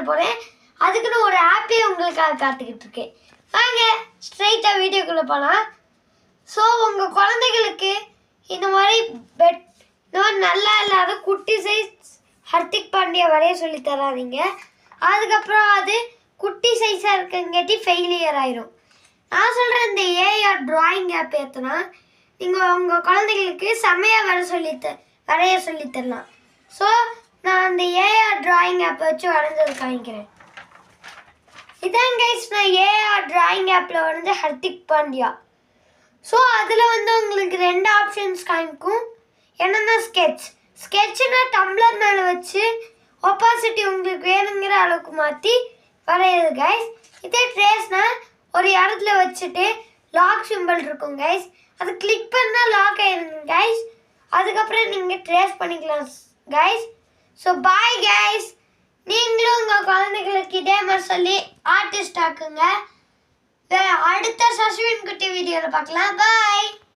போகிறேன். அதுக்குன்னு ஒரு ஆப்பே உங்களுக்காக காத்துக்கிட்டு இருக்கேன். வாங்க ஸ்ட்ரைட்டாக வீடியோக்குள்ளே போகலாம். ஸோ உங்கள் குழந்தைகளுக்கு இந்த மாதிரி நல்லா இல்லாத குட்டி சைஸ் ஹர்திக் பாண்டியா வரைய சொல்லி தராதீங்க. அதுக்கப்புறம் அது குட்டி சைஸாக இருக்கங்காட்டி ஃபெயிலியர் ஆயிரும். நான் சொல்கிறேன், இந்த ஏஆர் டிராயிங் ஆப் ஏற்றுனா நீங்கள் உங்கள் குழந்தைகளுக்கு செம்மையாக வரைய சொல்லி தரலாம். ஸோ நான் அந்த ஏஆர் டிராயிங் ஆப்பை வச்சு வரைஞ்சது காமிக்கிறேன். இதான் கைஸ், நான் ஏஆர் டிராயிங் ஆப்பில் வரைஞ்ச ஹர்திக் பாண்டியா. ஸோ அதில் உங்களுக்கு 2 ஆப்ஷன்ஸ் காமிக்கும். என்னென்னா ஸ்கெட்ச்னா டம்ளர் மேலே வச்சு ஒப்பாசிட்டி உங்களுக்கு வேணுங்கிற அளவுக்கு மாற்றி வரையிறது கைஸ். இதே ட்ரேஸ்னா ஒரு இடத்துல வச்சுட்டு லாக் சிம்பிள் இருக்கும் கைஸ், அது கிளிக் பண்ணால் லாக் ஆயிருங்க கைஸ். அதுக்கப்புறம் நீங்கள் ட்ரேஸ் பண்ணிக்கலாம் கைஸ். ஸோ பாய் கைஸ், நீங்களும் உங்கள் குழந்தைகளுக்கு இதே மாதிரி சொல்லி ஆர்டிஸ்ட் ஆக்குங்க. அடுத்த சஸ்வின் குட்டி வீடியோவில் பார்க்கலாம். பாய்.